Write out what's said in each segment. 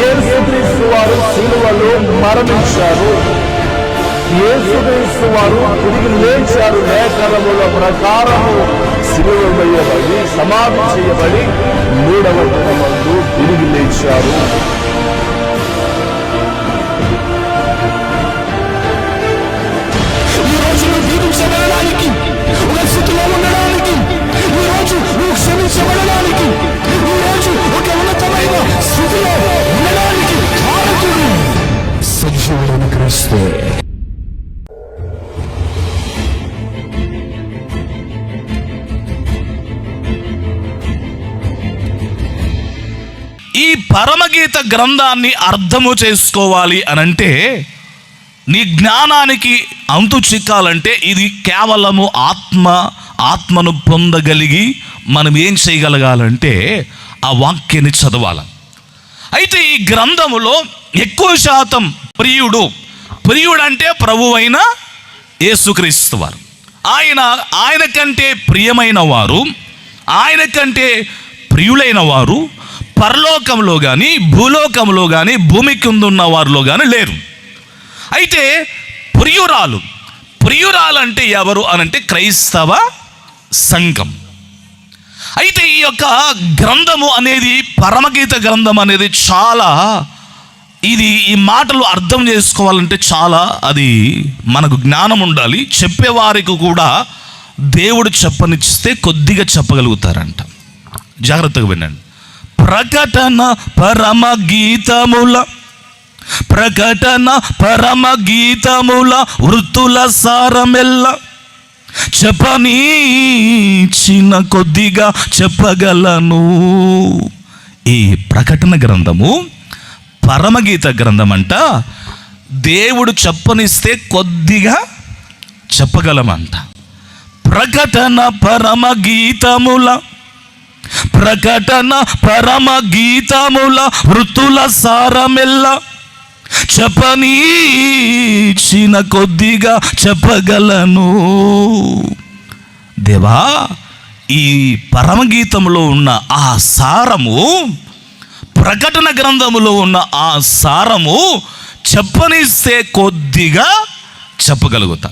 యేసుక్రీస్తు వారు సిలువలో మరణించారు, యేసుక్రీస్తు వారు తిరిగి లేచారు. లేఖనముల ప్రకారము సిలువ వేయబడి సమాధి చేయబడి 3వ దినమందు తిరిగి లేచారు. జీవించబడడానికి, ఒక స్థితిలో ఉండడానికి, ఈరోజు నువ్వు క్షమించబడడానికి, ఈరోజు ఒక ఉన్నతమైన స్థితిలో ఉండడానికి కారకుడు సజీవుడైన క్రీస్తే. ఈ పరమగీత గ్రంథాన్ని అర్థము చేసుకోవాలి అనంటే, నీ జ్ఞానానికి అంతు చిక్కాలంటే ఇది కేవలము ఆత్మను పొందగలిగి మనం ఏం చేయగలగాలంటే ఆ వాక్యాన్ని చదవాలి. అయితే ఈ గ్రంథములో ఎక్కువ శాతం ప్రియుడు అంటే ప్రభువైన యేసుక్రీస్తు వారు. ఆయన కంటే ప్రియమైన వారు, ఆయన కంటే ప్రియులైన వారు పరలోకంలో కానీ భూలోకంలో కానీ భూమి కింద ఉన్న వారిలో కానీ లేరు. అయితే ప్రియురాలు అంటే ఎవరు అనంటే క్రైస్తవ సంఘం. అయితే ఈ యొక్క గ్రంథము అనేది, పరమగీత గ్రంథం అనేది చాలా, ఈ మాటలు అర్థం చేసుకోవాలంటే చాలా అది మనకు జ్ఞానం ఉండాలి. చెప్పేవారికి కూడా దేవుడు చెప్పనిస్తే కొద్దిగా చెప్పగలుగుతారంట. జాగ్రత్తగా వినండి. ప్రకటన పరమ గీతముల వృత్తుల సారమెల్ల చెప్పనీచిన కొద్దిగా చెప్పగలను. ఈ ప్రకటన గ్రంథము పరమగీత గ్రంథం అంట. దేవుడు చెప్పనిస్తే కొద్దిగా చెప్పగలమంట. ప్రకటన పరమ గీతముల వృత్తుల సారమెల్ల చెప్పనీచిన కొద్దిగా చెప్పగలను. దేవా, ఈ పరమగీతంలో ఉన్న ఆ సారము, ప్రకటన గ్రంథములో ఉన్న ఆ సారము చెప్పనిస్తే కొద్దిగా చెప్పగలుగుతా.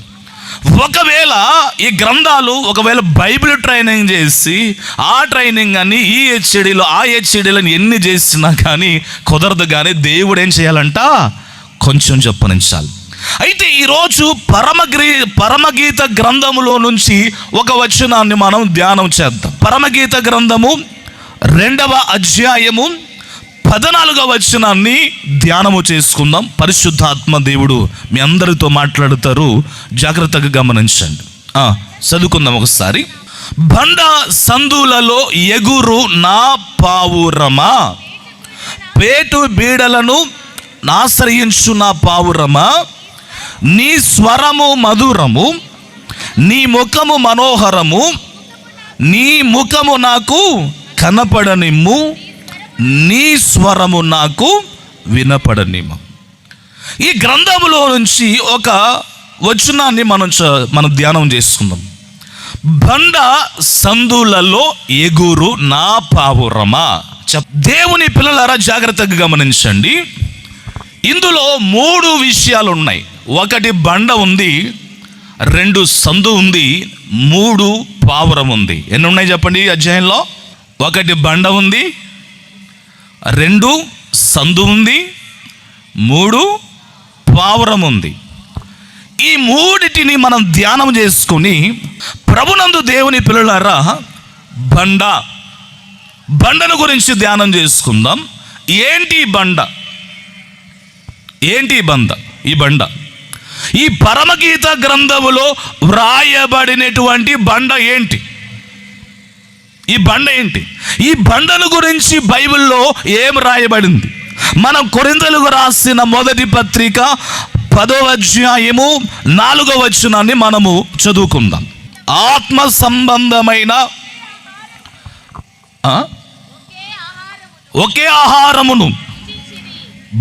ఒకవేళ ఈ గ్రంథాలు బైబిల్ ట్రైనింగ్ చేసి ఆ ట్రైనింగ్ అని ఈ హెచ్డిలో ఆ హెచ్డిలను ఎన్ని చేసినా కానీ కుదరదు. కానీ దేవుడు ఏం చేయాలంట? కొంచెం చెప్పనించాలి. అయితే ఈరోజు పరమగీత గ్రంథములో నుంచి ఒక వచనాన్ని మనం ధ్యానం చేద్దాం. పరమగీత గ్రంథము 2వ అధ్యాయము 14వ వచనాన్ని ధ్యానము చేసుకుందాం. పరిశుద్ధాత్మ దేవుడు మీ అందరితో మాట్లాడుతారు, జాగ్రత్తగా గమనించండి. చదువుకుందాం ఒకసారి. బండ సందులలో ఎగురు నా పావురమా, పేటు బీడలను ఆశ్రయించు నా పావురమా, నీ స్వరము మధురము, నీ ముఖము మనోహరము, నీ ముఖము నాకు కనపడనిమ్ము, నీ స్వరము నాకు వినపడనిమ్ము. ఈ గ్రంథములో నుంచి ఒక వచనాన్ని మనం ధ్యానం చేసుకుందాం. బండ సందులలో ఎగురు నా పావురమా. దేవుని పిల్లలారా జాగ్రత్తగా గమనించండి. ఇందులో 3 విషయాలు ఉన్నాయి. 1 బండ ఉంది, 2 సందు ఉంది, 3 పావురం ఉంది. ఎన్ని ఉన్నాయి చెప్పండి ఈ అధ్యాయంలో? 1 బండ ఉంది, 2 సందు ఉంది, 3 పావురం ఉంది. ఈ 3టిని మనం ధ్యానం చేసుకుని ప్రభునందు దేవుని పిల్లలారా బండను గురించి ధ్యానం చేసుకుందాం. ఏంటి బండ? ఈ బండ ఈ పరమగీత గ్రంథములో వ్రాయబడినటువంటి బండ ఏంటి? ఈ బండ ఏంటి? ఈ బండను గురించి బైబిల్లో ఏం రాయబడింది? మనం కొరింథీయులకు రాసిన మొదటి పత్రిక 10వ అధ్యాయము 4వ వచనాన్ని మనము చదువుకుందాం. ఆత్మ సంబంధమైన ఒకే ఆహారమును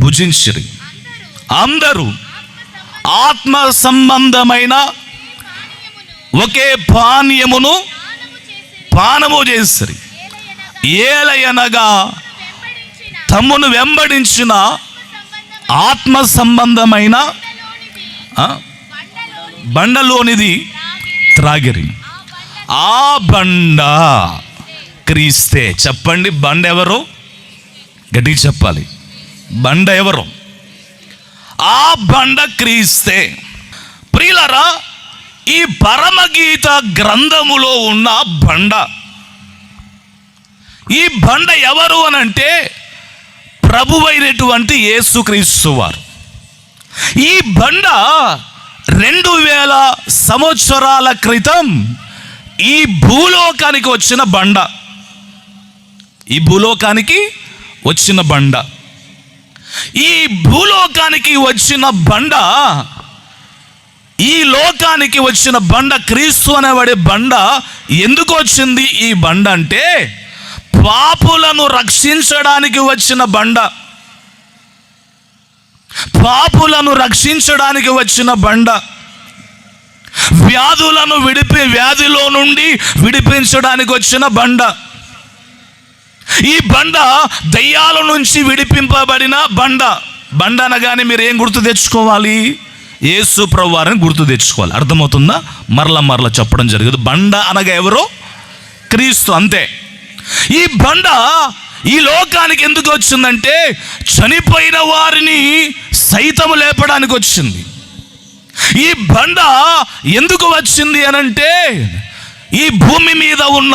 భుజించిరి అందరూ, ఆత్మ సంబంధమైన ఒకే పానీయమును పానము చేసిరి. ఏలయనగా తమ్మును వెంబడించిన ఆత్మ సంబంధమైన బండలోనిది త్రాగిరి. ఆ బండ క్రీస్తే. చెప్పండి, బండ ఎవరు? గట్టిగా చెప్పాలి. బండ ఎవరు? ఆ బండ క్రీస్తే. ప్రియులారా, ఈ పరమగీత గ్రంథములో ఉన్న బండ, ఈ బండ ఎవరు అనంటే ప్రభువైనటువంటి యేసుక్రీస్తు వారు. ఈ బండ 2000 సంవత్సరాల క్రితం ఈ భూలోకానికి వచ్చిన బండ. ఈ భూలోకానికి వచ్చిన బండ. ఈ భూలోకానికి వచ్చిన బండ, ఈ లోకానికి వచ్చిన బండ, క్రీస్తు అనేవాడే బండ ఎందుకు వచ్చింది? ఈ బండ అంటే పాపులను రక్షించడానికి వచ్చిన బండ. పాపులను రక్షించడానికి వచ్చిన బండ. వ్యాధులను వ్యాధిలో నుండి విడిపించడానికి వచ్చిన బండ. ఈ బండ దయ్యాల నుంచి విడిపింపబడిన బండ. బండ అనగానే మీరు ఏం గుర్తు తెచ్చుకోవాలి? యేసు ప్రభువు వారిని గుర్తు తెచ్చుకోవాలి. అర్థమవుతుందా? మరలా చెప్పడం జరిగదు. బండ అనగా ఎవరు? క్రీస్తు, అంతే. ఈ బండ ఈ లోకానికి ఎందుకు వచ్చిందంటే చనిపోయిన వారిని సైతం లేపడానికి వచ్చింది. ఈ బండ ఎందుకు వచ్చింది అనంటే ఈ భూమి మీద ఉన్న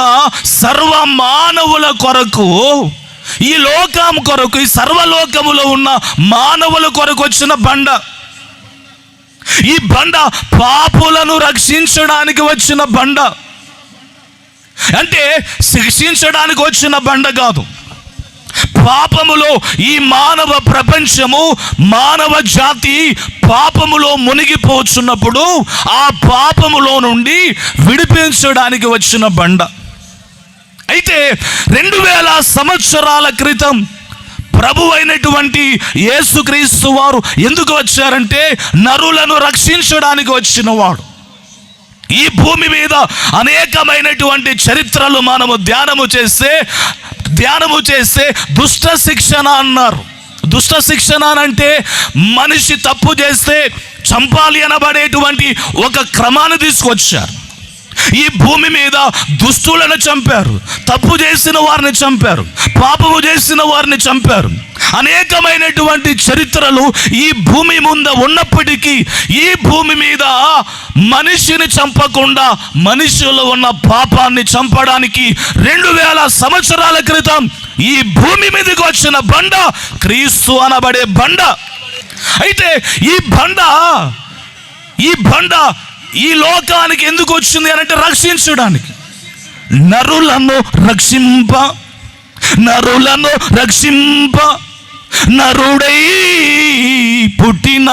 సర్వ మానవుల కొరకు, ఈ లోకం కొరకు, ఈ సర్వలోకములో ఉన్న మానవుల కొరకు వచ్చిన బండ. ఈ బండ పాపులను రక్షించడానికి వచ్చిన బండ. అంటే శిక్షించడానికి వచ్చిన బండ కాదు. పాపములో ఈ మానవ ప్రపంచము, మానవ జాతి పాపములో మునిగిపోతున్నప్పుడు ఆ పాపములో నుండి విడిపించడానికి వచ్చిన బండ. అయితే 2000 సంవత్సరాల క్రితం ప్రభు అయినటువంటి యేసుక్రీస్తు వారు ఎందుకు వచ్చారంటే నరులను రక్షించడానికి వచ్చిన వాడు. ఈ భూమి మీద అనేకమైనటువంటి చరిత్రలు మనము ధ్యానము చేస్తే దుష్ట శిక్షణ అన్నారు. దుష్ట శిక్షణ అంటే మనిషి తప్పు చేస్తే చంపాలి అనబడేటువంటి ఒక క్రమాన్ని తీసుకొచ్చారు. ఈ భూమి మీద దుష్టులను చంపారు, తప్పు చేసిన వారిని చంపారు, పాపము చేసిన వారిని చంపారు. అనేకమైనటువంటి చరిత్రలు ఈ భూమి ముందు ఉన్నప్పటికీ ఈ భూమి మీద మనిషిని చంపకుండా మనిషిలో ఉన్న పాపాన్ని చంపడానికి 2000 సంవత్సరాల క్రితం ఈ భూమి మీదకి వచ్చిన బండ క్రీస్తు అనబడే బండ. అయితే ఈ బండ ఈ లోకానికి ఎందుకు వచ్చింది అనంటే రక్షించడానికి. నరులను రక్షింప నరుడై పుట్టిన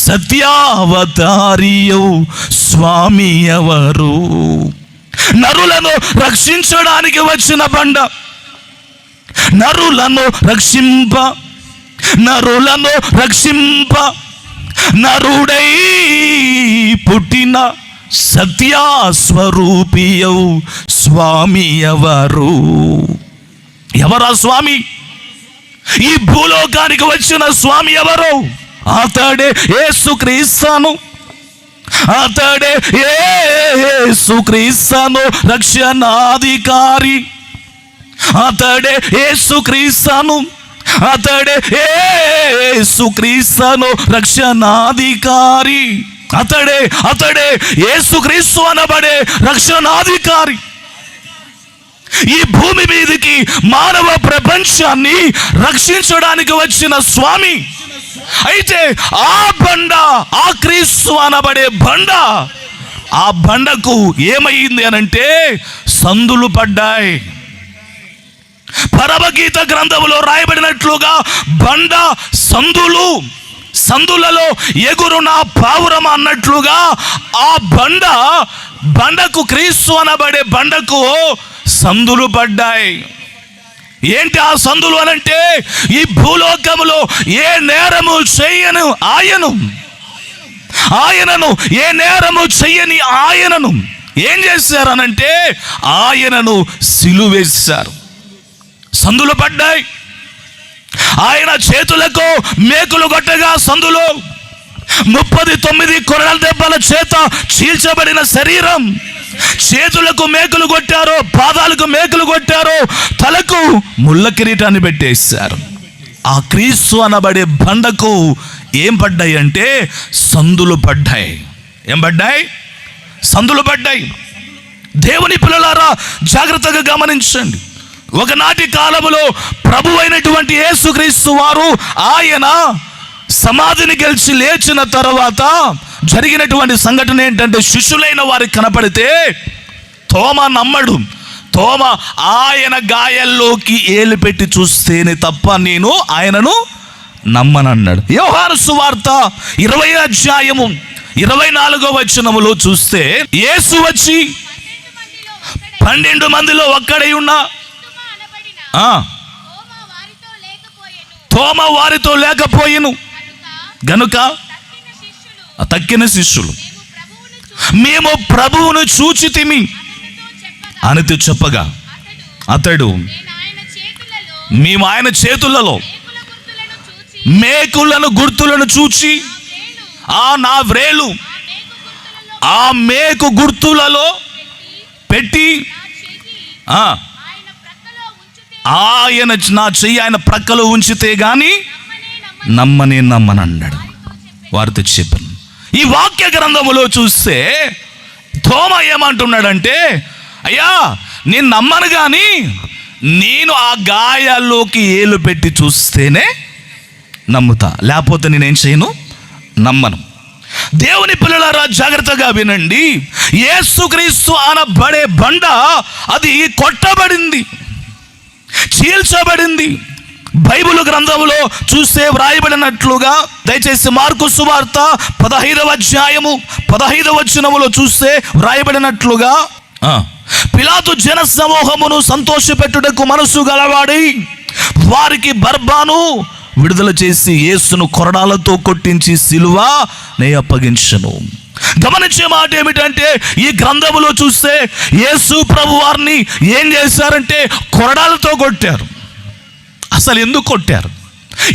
సత్యావతారియౌ స్వామి ఎవరు? నరులను రక్షించడానికి వచ్చిన బండ. నరులను రక్షింప నరుడై పుట్టిన సత్యస్వరూపియౌ స్వామి ఎవరు? ఎవరా స్వామి? ఈ భూలోకానికి వచ్చిన స్వామి ఎవరు? అతడే యేసుక్రీస్తు. అతడే యేసుక్రీస్తు రక్షణాధికారి. అతడే యేసుక్రీస్తు. అతడే యేసుక్రీస్తు రక్షణాధికారి. అతడే యేసుక్రీస్తు అనబడే రక్షణాధికారి. ఈ భూమి మీదకి మానవ ప్రపంచాన్ని రక్షించడానికి వచ్చిన స్వామి. అయితే ఆ బండ, ఆ క్రీస్తు అనబడే బండ, ఆ బండకు ఏమైంది అనంటే సందులు పడ్డాయి. పరమగీత గ్రంథములో రాయబడినట్లుగా బండ సందులలో ఎగురున పావురం అన్నట్లుగా ఆ బండకు, క్రీస్తు అనబడే బండకు సందులు పడ్డాయి. ఏంటి ఆ సందులు అనంటే ఈ భూలోకములో ఏ నేరము చేయను ఆయనను ఏ నేరము చెయ్యని ఆయనను ఏం చేశారనంటే ఆయనను సిలువేశారు. సందులు పడ్డాయి. ఆయన చేతులకు మేకులు కొట్టగా సందులో 39 కొరడాల దెబ్బల చేత చీల్చబడిన శరీరం. చేతులకు మేకులు కొట్టారు, పాదాలకు మేకులు కొట్టారు, తలకు ముళ్ళ కిరీటాన్ని పెట్టేశారు. ఆ క్రీస్తు అనబడే బండకు ఏం పడ్డాయి అంటే సందులు పడ్డాయి. ఏం పడ్డాయి? సందులు పడ్డాయి. దేవుని పిల్లలారా, జాగ్రత్తగా గమనించండి. ఒకనాటి కాలములో ప్రభు అయినటువంటి యేసుక్రీస్తు వారు ఆయన సమాధిని గెలిచి లేచిన తర్వాత జరిగినటువంటి సంఘటన ఏంటంటే, శిష్యులైన వారికి కనపడితే తోమ నమ్మడు. తోమ ఆయన గాయాల్లోకి ఏలు పెట్టి చూస్తేనే తప్ప నేను ఆయనను నమ్మనన్నాడు. యోహాను సువార్త 20వ అధ్యాయము 24వ వచనములో చూస్తే, యేసు వచ్చి 12 మందిలో ఒక్కడై ఉన్న తోమ వారితో లేకపోయెను గనుక తక్కిన శిష్యులు మేము ప్రభువును చూచితిమి అనితో చెప్పగా అతడు మేము ఆయన చేతులలో మేకులను గుర్తులను చూచి నా వ్రేలు ఆ మేకు గుర్తులలో పెట్టి ఆయన నా చెయ్యి ఆయన ప్రక్కలో ఉంచితే గాని నమ్మనన్నాడు. వారితో చెప్పాను. ఈ వాక్య గ్రంథములో చూస్తే తోమ ఏమంటున్నాడంటే, అయ్యా నేను నమ్మను కానీ నేను ఆ గాయాల్లోకి ఏలు పెట్టి చూస్తేనే నమ్ముతా, లేకపోతే నేనేం చేయను, నమ్మను. దేవుని పిల్లలారా, జాగ్రత్తగా వినండి. యేసుక్రీస్తు అనబడే బండ అది కొట్టబడింది, చీల్చబడింది. బైబిల్ గ్రంథములో చూస్తే వ్రాయబడినట్లుగా, దయచేసి మార్కు సువార్త 15వ అధ్యాయము 15వ వచనములో చూస్తే వ్రాయబడినట్లుగా, పిలాతు జన సమూహమును సంతోషపెట్టుటకు మనసు గలవాడి వారికి బర్బాను విడుదల చేసి యేసును కొరడాలతో కొట్టించి సిలువనే అప్పగించెను. గమనించే మాట ఏమిటంటే, ఈ గ్రంథములో చూస్తే యేసు ప్రభు వారిని ఏం చేశారంటే కొరడాలతో కొట్టారు. అసలు ఎందుకు కొట్టారు?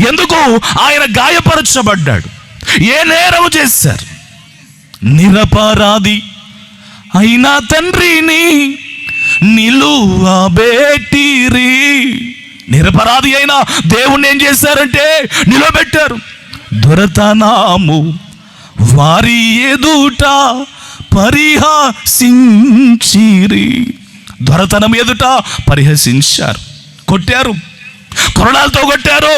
ఎందుకు ఆయన గాయపరచబడ్డాడు? ఏ నేరం చేశారు? నిరపరాధి అయినా తండ్రిని నిలువబెట్టిరి. నిరపరాధి అయిన దేవుణ్ణి ఏం చేశారంటే నిలబెట్టారు. దొరతనాము వారి ఎదుట పరిహసించిరి. దొరతనం ఎదుట పరిహసించారు, కొట్టారు, కొరడాలతో కొట్టారు.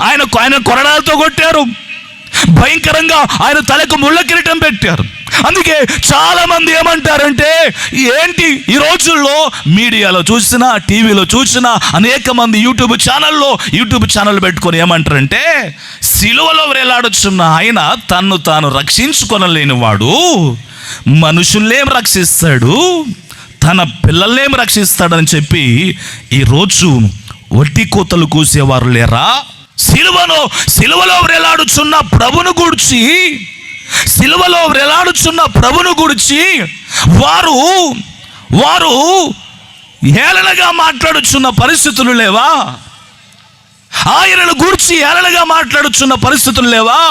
ఆయన కొరడాలతో కొట్టారు. భయంకరంగా ఆయన తలకు ముళ్ళ కిరీటం పెట్టారు. అందుకే చాలా మంది ఏమంటారంటే, ఏంటి ఈ రోజుల్లో మీడియాలో చూసినా టీవీలో చూసినా అనేక మంది యూట్యూబ్ ఛానల్ పెట్టుకొని ఏమంటారంటే, సిలువలో వేలాడుచున్న ఆయన తన్ను తాను రక్షించుకొనలేని వాడు మనుషుల్నేం రక్షిస్తాడు, తన పిల్లల్నేం రక్షిస్తాడని చెప్పి ఈరోజు వట్టి కోతలు కూసేవారు లేరా? సిలువలో వేలాడుచున్న ప్రభును గురించి వారు హేళనగా మాట్లాడుచున్న పరిస్థితులు లేవా? ఆయనను గూర్చి హేళనగా మాట్లాడుచున్న పరిస్థితులు లేవా?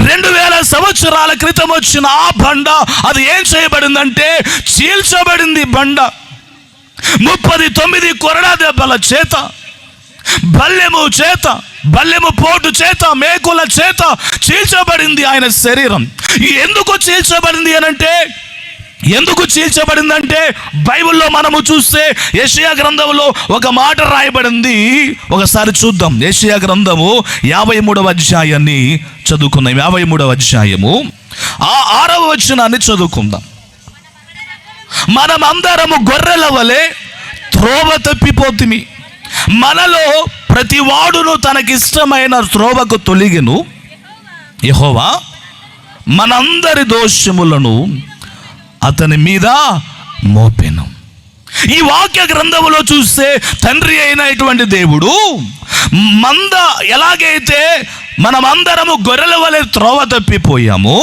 2000 సంవత్సరాల క్రితం వచ్చిన ఆ బండ అది ఏం చేయబడిందంటే చీల్చబడింది. బండ 39 కొరడా దెబ్బల చేత, బల్లెము పోటు చేత, మేకుల చేత చీల్చబడింది ఆయన శరీరం. ఎందుకు చీల్చబడిందంటే బైబిల్లో మనము చూస్తే యెషయా గ్రంథంలో ఒక మాట రాయబడింది. ఒకసారి చూద్దాం. యెషయా గ్రంథము 53వ అధ్యాయాన్ని చదువుకుందాం. 53వ అధ్యాయము 6వ వచనాన్ని చదువుకుందాం. మనమందరము గొర్రెల వలె త్రోవ తప్పిపోతిమి, మనలో ప్రతి వాడును తనకిష్టమైన త్రోవకు తొలగెను, యెహోవా మనందరి దోషములను అతని మీద మోపెను. ఈ వాక్య గ్రంథములో చూస్తే తండ్రి అయినటువంటి దేవుడు ఎలాగైతే మనమందరము గొర్రెల వలె త్రోవ తప్పిపోయాము,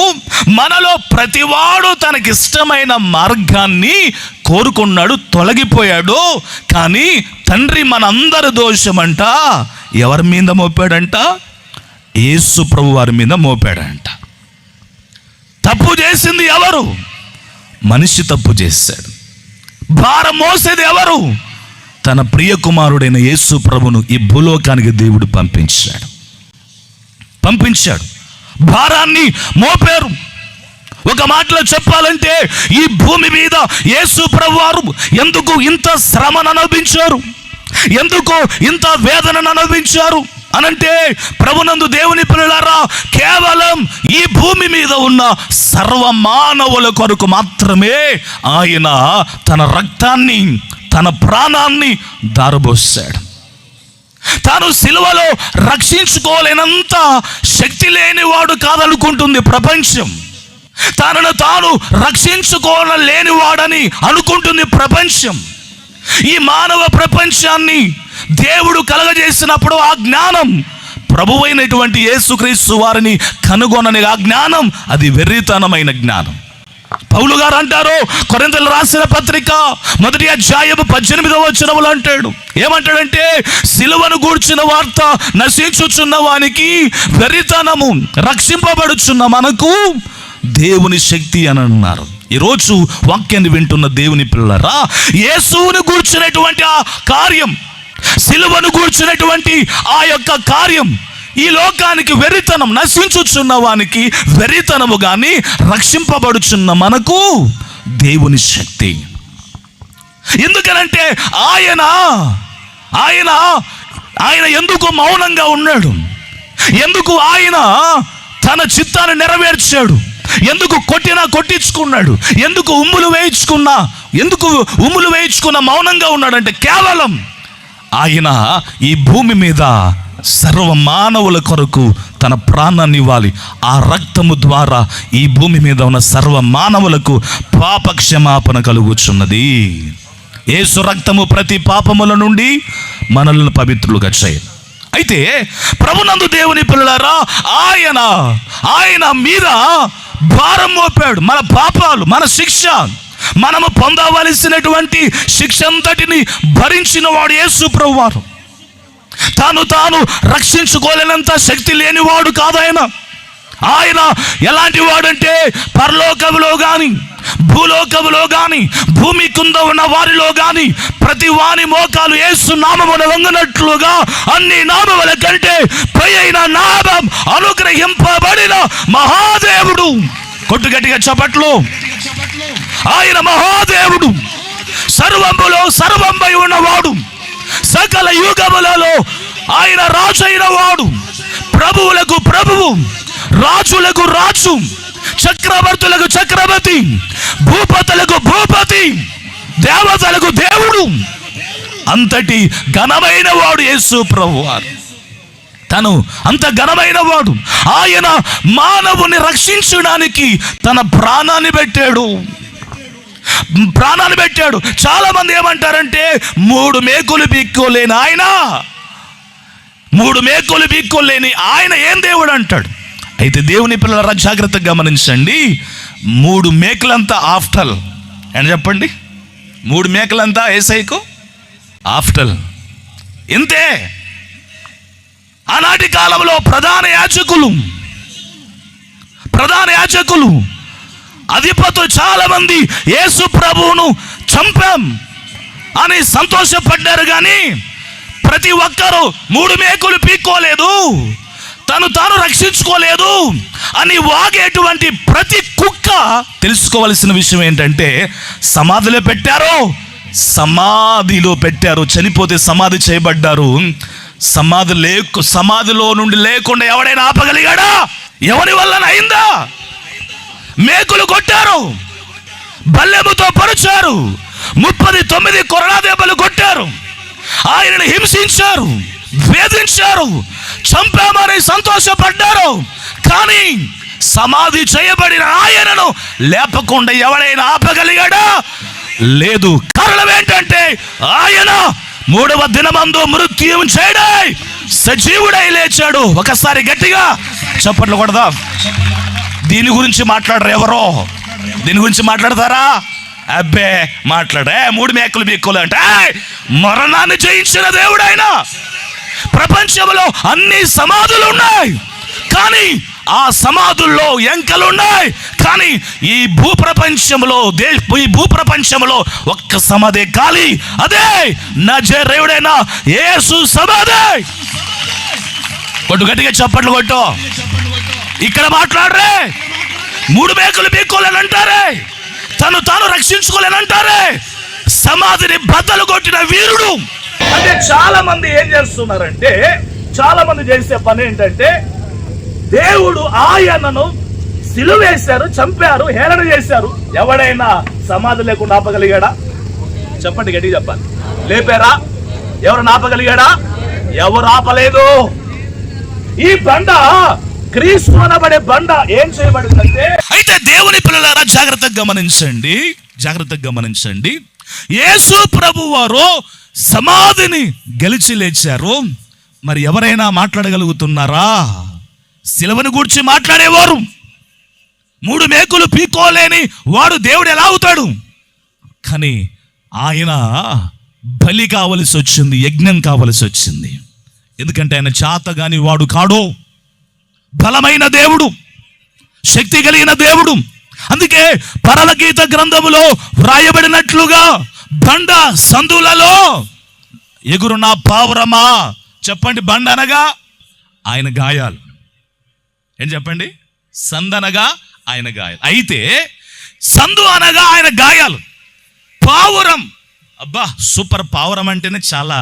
మనలో ప్రతివాడు తనకిష్టమైన మార్గాన్ని కోరుకున్నాడు, తొలగిపోయాడు. కానీ తండ్రి మనందరి దోషమంట ఎవరి మీద మోపాడంట? యేసు ప్రభు వారి మీద మోపాడంట. తప్పు చేసింది ఎవరు? మనిషి తప్పు చేశాడు. భారం మోసేది ఎవరు? తన ప్రియ కుమారుడైన యేసు ప్రభును ఈ భూలోకానికి దేవుడు పంపించాడు. భారాన్ని మోపారు. ఒక మాటలో చెప్పాలంటే ఈ భూమి మీద యేసు ప్రభు వారు ఎందుకు ఇంత శ్రమను అనుభవించారు, ఎందుకు ఇంత వేదనను అనుభవించారు అనంటే, ప్రభునందు దేవుని పిల్లలారా, కేవలం ఈ భూమి మీద ఉన్న సర్వ మానవుల కొరకు మాత్రమే ఆయన తన రక్తాన్ని, తన ప్రాణాన్ని దారబోసాడు. తాను సిలువలో రక్షించుకోలేనంత శక్తి లేనివాడు కాదనుకుంటుంది ప్రపంచం. తనను తాను రక్షించుకోలేనివాడని అనుకుంటుంది ప్రపంచం. ఈ మానవ ప్రపంచాన్ని దేవుడు కలగజేసినప్పుడు ఆ జ్ఞానం, ప్రభువైనటువంటి యేసుక్రీస్తు వారిని కనుగొనని ఆ జ్ఞానం, అది వెర్రితనమైన జ్ఞానం. పౌలు గారు అంటారు, కొరింథీయులకు రాసిన పత్రిక 1వ అధ్యాయము 18వ వచనములో అంటాడు, ఏమంటాడంటే, సిలువను గూర్చిన వార్త నశించుచున్న వానికి వెర్రితనము, రక్షింపబడుచున్న మనకు దేవుని శక్తి అని అన్నారు. ఈరోజు వాక్యాన్ని వింటున్న దేవుని పిల్లరా, యేసువును గూర్చినటువంటి ఆ కార్యం, సిలువను గూర్చినటువంటి ఆ యొక్క కార్యం ఈ లోకానికి వెర్రితనం, నశించుచున్న వానికి వెర్రితనము కానీ రక్షింపబడుచున్న మనకు దేవుని శక్తి. ఎందుకనంటే ఆయన ఎందుకు మౌనంగా ఉన్నాడు? ఎందుకు ఆయన తన చిత్తాన్ని నెరవేర్చాడు? ఎందుకు కొట్టించుకున్నాడు? ఎందుకు ఉమ్ములు వేయించుకున్నా మౌనంగా ఉన్నాడంటే, కేవలం ఆయన ఈ భూమి మీద సర్వ మానవుల కొరకు తన ప్రాణాన్ని ఇవ్వాలి. ఆ రక్తము ద్వారా ఈ భూమి మీద ఉన్న సర్వ మానవులకు పాప క్షమాపణ కలుగుచున్నది. యేసు రక్తము ప్రతి పాపముల నుండి మనల్ని పవిత్రులుగా చేయాలి. అయితే ప్రభునందు దేవుని పిల్లలారా, ఆయన మీద భారం మోపాడు. మన పాపాలు, మన శిక్ష, మనము పొందవలసినటువంటి శిక్ష అంతటిని భరించిన వాడు యేసు ప్రభువారు. తాను రక్షించుకోలేనంత శక్తి లేనివాడు కాదు ఆయన ఎలాంటి వాడంటే, పరలోకములో కానీ భూలోకములో కానీ భూమి కింద ఉన్న వారిలో కానీ ప్రతి వాని మోకాలు యేసు నామమున వంగినట్లుగా అన్ని నామముల కంటే పై అయిన నామం అనుగ్రహింపబడిన మహాదేవుడు. కొట్టు గట్టిగా చప్పట్లు. ఆయన మహాదేవుడు, సర్వములో సర్వంపై ఉన్నవాడు, సకల యుగములలో ఆయన రాజు అయిన వాడు, ప్రభువులకు ప్రభువు, రాజులకు రాజు, చక్రవర్తులకు చక్రవర్తి, భూపతులకు భూపతి, దేవతలకు దేవుడు. అంతటి ఘనమైన వాడు యేసు ప్రభువారు. తను అంత ఘనమైన వాడు. ఆయన మానవుని రక్షించడానికి తన ప్రాణాన్ని పెట్టాడు. చాలా మంది ఏమంటారంటే, 3 మేకులు పీక్కోలేని ఆయన ఏం దేవుడు అంటాడు. అయితే దేవుని పిల్లల జాగ్రత్తగా గమనించండి. 3 మేకులంతా ఆఫ్టల్ అని చెప్పండి. 3 మేకలంతా యేసయ్యకు ఆఫ్టల్. ఇంతే. ఆనాటి కాలంలో ప్రధాన యాజకులు అధిపతులు చాలా మంది యేసు ప్రభువును చంపాం అని సంతోషపడ్డారు, కానీ ప్రతి ఒక్కరూ 3 మేకులు పీక్కోలేదు, తాను రక్షించుకోలేదు అని వాగేటువంటి ప్రతి కుక్క తెలుసుకోవలసిన విషయం ఏంటంటే, సమాధిలో పెట్టారు, చనిపోతే సమాధి చేయబడ్డారు. సమాధిలో నుండి లేకుండా ఎవడైనా ఆపగలిగాడా? ఎవరి వలన అయిందా? మేకులు కొట్టారు, బల్లెముతో పరుచారు, 39 కొరడా దెబ్బలు కొట్టారు, ఆయనను హింసించారు, వేధించారు, చంపామని సంతోషపడ్డారు. కానీ సమాధి చేయబడిన ఆయనను లేపకుండా ఎవడైనా ఆపగలిగాడా? లేదు. కారణం ఏంటంటే, ఆయన 3వ దినమందు మృత్యుంజయుడై సజీవుడై లేచాడు. ఒకసారి గట్టిగా చప్పట్లు కొడదాం. దీని గురించి మాట్లాడరు ఎవరో? దీని గురించి మాట్లాడతారా? అబ్బే మాట్లాడే 3 మేకులు పీక్కోలు అంటే మరణాన్ని జయించిన దేవుడు ఆయన. ప్రపంచంలో అన్ని సమాధులు ఉన్నాయి, కానీ ఆ సమాధుల్లో ఎంకలు ఉన్నాయి. కానీ ఈ భూప్రపంచంలో ఒక్క సమాధి ఖాళీ, అదే నజరేయుడైన యేసు సమాధి. కొట్టు, గట్టిగా చప్పట్లు కొట్టు. ఇక్కడ మాట్లాడరే, మూడు మేకులు పీక్కోలేని అంటారే, తాను రక్షించుకోలేని అంటారే, సమాధిని బద్దలు కొట్టిన వీరుడు. అంటే చాలా మంది ఏం చేస్తున్నారంటే, చాలా మంది చేసే పని ఏంటంటే, దేవుడు ఆయనను సిలువేశారు, చంపారు, హేళన చేశారు. ఎవడైనా సమాధి లేకుండా ఆపగలిగాడా? చెప్పండి, గట్టిగా చెప్పాలి. లేపారా? ఎవరు ఆపగలిగాడా? ఎవరు ఆపలేదు. ఈ బండ క్రీస్తు అనబడే బండ ఏం చేయబడిందంటే, అయితే దేవుని పిల్లలారా జాగ్రత్తగా గమనించండి. యేసు ప్రభు వారు సమాధిని గెలిచి లేచారు. మరి ఎవరైనా మాట్లాడగలుగుతున్నారా? సిలువను గూర్చి మాట్లాడేవారు, మూడు మేకులు పీక్కోలేని వాడు దేవుడు ఎలా అవుతాడు? కానీ ఆయన బలి కావలసి వచ్చింది, యజ్ఞం కావలసి వచ్చింది. ఎందుకంటే ఆయన చాతగాని వాడు కాడు, బలమైన దేవుడు, శక్తి కలిగిన దేవుడు. అందుకే పరమగీత గ్రంథములో వ్రాయబడినట్లుగా బండ సందులలో ఎగురున పావురమా. చెప్పండి, బండ అనగా ఆయన గాయాలు. ఏం చెప్పండి? సందనగా ఆయన గాయాలు. అయితే సందు అనగా ఆయన గాయాలు. పావురం, అబ్బా సూపర్. పావురం అంటేనే చాలా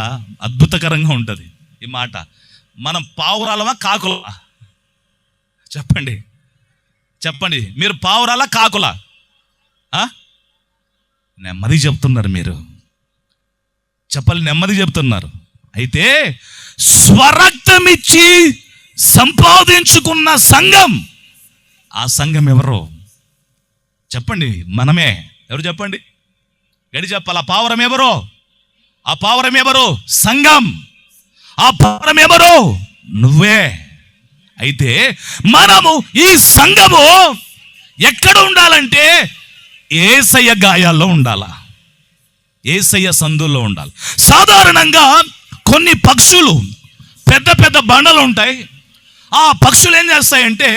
అద్భుతకరంగా ఉంటుంది ఈ మాట. మనం పావురాలమా కాకులమా? చెప్పండి, మీరు పావురాలా కాకులా? నెమ్మది చెప్తున్నారు మీరు, చెప్పాలి, నెమ్మది చెప్తున్నారు. అయితే స్వరక్తమిచ్చి సంపాదించుకున్న సంఘం, ఆ సంఘం ఎవరు? చెప్పండి, మనమే. ఎవరు చెప్పండి, గడి చెప్పాలి. ఆ పావురం ఎవరు? ఆ పావురం ఎవరు? సంఘం. ఆ పావురం ఎవరు? నువ్వే. అయితే మనము ఈ సంఘము ఎక్కడ ఉండాలంటే యేసయ్య గాయాల్లో ఉండాలా, యేసయ్య సందుల్లో ఉండాలి. సాధారణంగా కొన్ని పక్షులు పెద్ద పెద్ద బండలు ఉంటాయి. ఆ పక్షులు ఏం చేస్తాయంటే,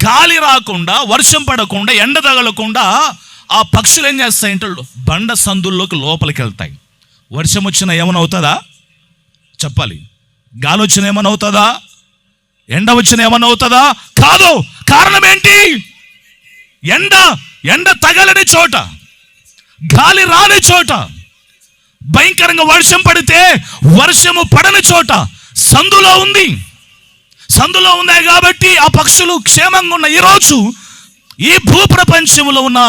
గాలి రాకుండా, వర్షం పడకుండా, ఎండ తగలకుండా ఆ పక్షులు ఏం చేస్తాయంటే బండ సందుల్లోకి లోపలికి వెళ్తాయి. వర్షం వచ్చినా ఏమైనా అవుతుందా? చెప్పాలి. గాలి వచ్చినా ఏమైనా అవుతుందా? ఎండ వచ్చినా ఏమైనా అవుతుందా? కాదు. కారణం ఏంటి? ఎండ తగలని చోట, గాలి రాని చోట, భయంకరంగా వర్షం పడితే వర్షము పడని చోట సందులో ఉన్నాయి కాబట్టి ఆ పక్షులు క్షేమంగా ఉన్న. ఈరోజు ఈ భూప్రపంచంలో ఉన్న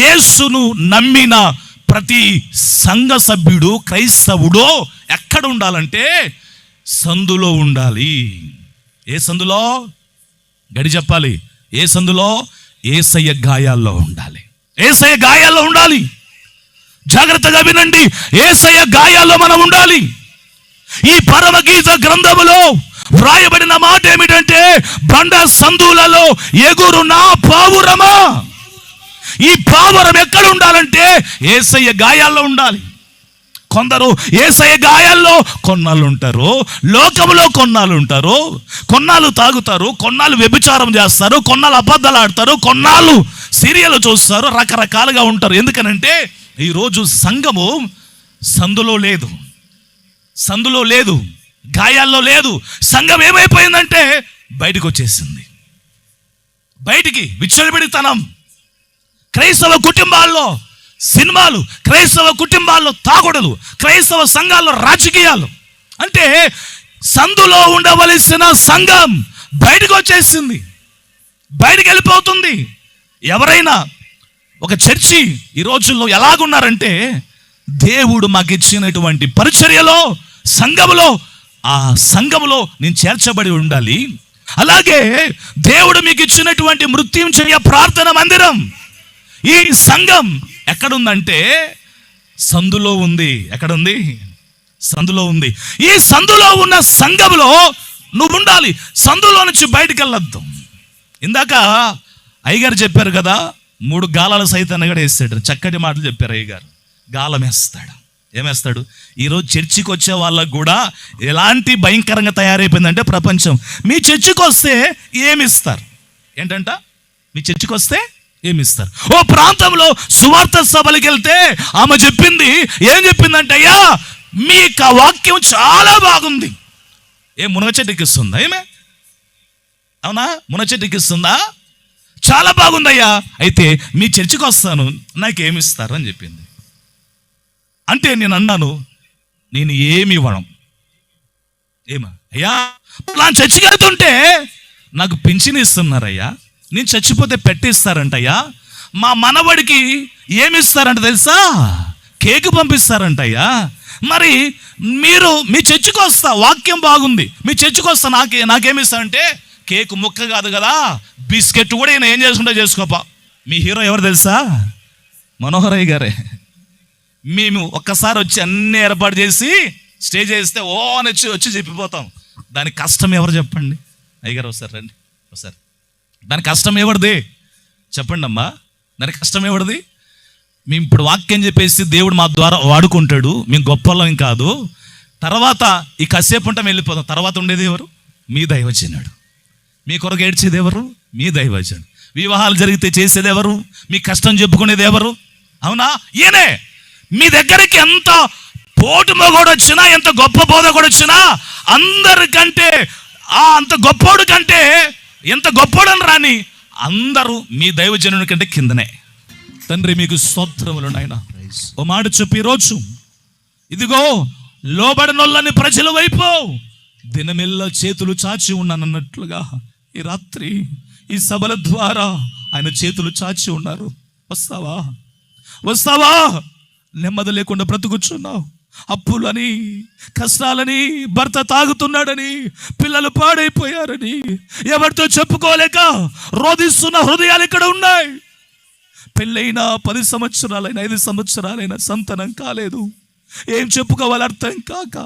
యేసును నమ్మిన ప్రతి సంఘ సభ్యుడు, క్రైస్తవుడు ఎక్కడ ఉండాలంటే సందులో ఉండాలి. ఏ సందులో? గడి చెప్పాలి. ఏ సందులో? యేసయ్య గాయాల్లో ఉండాలి. యేసయ్య గాయాల్లో ఉండాలి. జాగ్రత్తగా వినండి, యేసయ్య గాయాల్లో మనం ఉండాలి. ఈ పరమగీత గ్రంథములో వ్రాయబడిన మాట ఏమిటంటే, బండ సందులలో ఎగురున పావురమా. ఈ పావురం ఎక్కడ ఉండాలంటే యేసయ్య గాయాల్లో ఉండాలి. కొందరు యేసయ్య గాయాల్లో కొన్నాళ్ళు ఉంటారు, లోకంలో కొన్నాళ్ళు ఉంటారు, కొన్నాళ్ళు తాగుతారు, కొన్నాళ్ళు వ్యభిచారం చేస్తారు, కొన్నాళ్ళు అబద్ధాలు ఆడతారు, కొన్నాళ్ళు సీరియల్ చూస్తారు, రకరకాలుగా ఉంటారు. ఎందుకనంటే ఈరోజు సంఘము సందులో లేదు, గాయాల్లో లేదు. సంఘం ఏమైపోయిందంటే బయటకు వచ్చేసింది. బయటికి విచ్చలవిడితనం, క్రైస్తవ కుటుంబాల్లో సినిమాలు, క్రైస్తవ కుటుంబాల్లో తాగుడులు, క్రైస్తవ సంఘాల్లో రాజకీయాలు. అంటే సందులో ఉండవలసిన సంఘం బయటకు వచ్చేసింది, బయటికి వెళ్ళిపోతుంది. ఎవరైనా ఒక చర్చి ఈ రోజుల్లో ఎలాగున్నారంటే, దేవుడు మాకు ఇచ్చినటువంటి పరిచర్యలో, సంఘములో, ఆ సంఘములో నేను చేర్చబడి ఉండాలి. అలాగే దేవుడు మీకు ఇచ్చినటువంటి మృత్యుంజయ ప్రార్థన మందిరం, ఈ సంఘం ఎక్కడుందంటే సందులో ఉంది. ఎక్కడుంది? సందులో ఉంది. ఈ సందులో ఉన్న సంఘములో నువ్వు ఉండాలి. సందులో నుంచి బయటికి వెళ్ళొద్దు. ఇందాక అయ్యగారు చెప్పారు కదా, 3 గాలాల సైతాన్ని కూడా వేస్తాడు. చక్కటి మాటలు చెప్పారు అయ్యగారు. గాలం వేస్తాడు. ఏమేస్తాడు? ఈరోజు చర్చికి వచ్చే వాళ్ళకు కూడా ఎలాంటి భయంకరంగా తయారైపోయిందంటే ప్రపంచం, మీ చర్చికి వస్తే ఏమిస్తారు? ఏంటంట? మీ చర్చికి వస్తే ఏమిస్తారు? ఓ ప్రాంతంలో సువార్త సభలకు వెళ్తే ఆమె చెప్పింది, ఏం చెప్పిందంటే, అయ్యా మీ వాక్యం చాలా బాగుంది. మునగ చెట్టు ఎక్కిస్తుందా? ఏమే అవునా? మునగ చెట్టు ఎక్కిస్తుందా? చాలా బాగుందయ్యా, అయితే మీ చర్చికి వస్తాను, నాకేమిస్తారు అని చెప్పింది. అంటే నేను అన్నాను, నేను ఏమి ఇవ్వను. అయ్యా నా చర్చికి వెళ్తుంటే నాకు పింఛన్ ఇస్తున్నారయ్యా, నేను చచ్చిపోతే పెట్టిస్తారంటయ్యా, మా మనవడికి ఏమిస్తారంట తెలుసా? కేక్ పంపిస్తారంటయ్యా. మరి మీరు మీ చర్చికి వస్తా, వాక్యం బాగుంది, మీ చర్చికి వస్తా, నాకేమిస్తారంటే కేక్ ముక్క కాదు కదా, బిస్కెట్ కూడా ఈయన ఏం చేసుకుంటా చేసుకోపా. మీ హీరో ఎవరు తెలుసా? మనోహరయ్య గారే. మేము ఒక్కసారి వచ్చి అన్ని ఏర్పాటు చేసి స్టేజ్ వేస్తే ఓ అని వచ్చి చెప్పిపోతాం. దానికి కష్టం ఎవరు చెప్పండి? అయ్యగారు వస్తారు, రండి ఒకసారి. దాని కష్టం ఎవరిది చెప్పండి అమ్మా? దానికి కష్టం ఎవరిది? మేము ఇప్పుడు వాక్యం చెప్పేసి దేవుడు మా ద్వారా వాడుకుంటాడు, మేము గొప్పలం కాదు. తర్వాత ఈ కాసేపు ఉంటాం, వెళ్ళిపోతాం. తర్వాత ఉండేది ఎవరు? మీ దైవజనుడు. మీ కొరకు ఏడ్చేది ఎవరు? మీ దైవజనుడు. వివాహాలు జరిగితే చేసేది ఎవరు? మీ కష్టం చెప్పుకునేది ఎవరు? అవునా? ఈయనే. మీ దగ్గరికి ఎంత పోటు మొగోడు వచ్చినా, ఎంత గొప్ప బోధకుడు వచ్చినా, అందరికంటే అంత గొప్పోడు కంటే ఎంత గొప్పోడని రాని అందరూ మీ దైవజనుని కంటే కిందనే. తండ్రి మీకు స్తోత్రములు నాయన. ఓ మాట చెప్పి ఈరోజు ఇదిగో లోబడనొల్లని ప్రజల వైపు దినమెల్ల చేతులు చాచి ఉన్నానన్నట్లుగా ఈ రాత్రి ఈ సభల ద్వారా ఆయన చేతులు చాచి ఉన్నారు. వస్తావా? నెమ్మది లేకుండా బ్రతుకుచున్నావు, అప్పులని, కష్టాలని, భర్త తాగుతున్నాడని, పిల్లలు పాడైపోయారని, ఎవరితో చెప్పుకోలేక రోధిస్తున్న హృదయాలు ఇక్కడ ఉన్నాయి. పెళ్ళైనా 10 సంవత్సరాలైనా 5 సంవత్సరాలైనా సంతానం కాలేదు. ఏం చెప్పుకోవాలి అర్థం కాక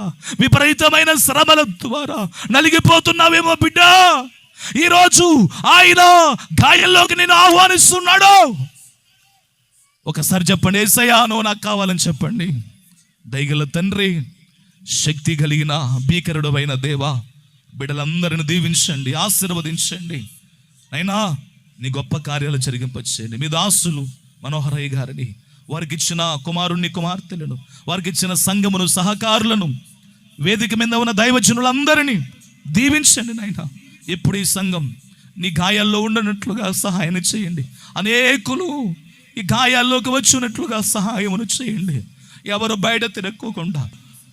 విపరీతమైన శ్రమల ద్వారా నలిగిపోతున్నావేమో బిడ్డ. ఈరోజు ఆయన గాయంలోకి నేను ఆహ్వానిస్తున్నాడు. ఒకసారి చెప్పండి, యేసయ్యా నువ్వు నాకు కావాలని చెప్పండి. దయగల తండ్రి, శక్తి కలిగిన భీకరుడు అయిన దేవా, బిడ్డలందరిని దీవించండి, ఆశీర్వదించండి. అయినా నీ గొప్ప కార్యాలు జరిగింపచేయండి. మీ దాసులు మనోహరయ్య గారిని, వారికి ఇచ్చిన కుమారుణ్ణి, కుమార్తెలను, వారికి ఇచ్చిన సంఘమును, సహకారులను, వేదిక మీద ఉన్న దైవజనులందరినీ దీవించండి నాయనా. ఇప్పుడు ఈ సంఘం నీ గాయాల్లో ఉండనట్లుగా సహాయం చేయండి. అనేకులు ఈ గాయాల్లోకి వచ్చినట్లుగా సహాయమును చేయండి. ఎవరు బయట తిరక్కోకుండా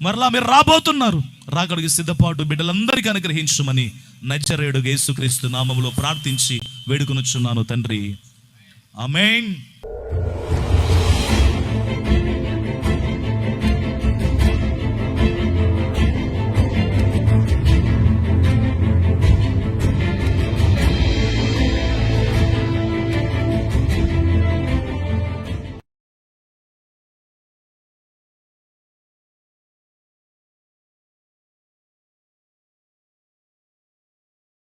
మరలా మీరు రాబోతున్నారు, రాకడికి సిద్ధపాటు బిడ్డలందరికీ అనుగ్రహించమని నజరేయుడు యేసుక్రీస్తు నామములో ప్రార్థించి వేడుకొనుచున్నాను తండ్రి. ఆమేన్.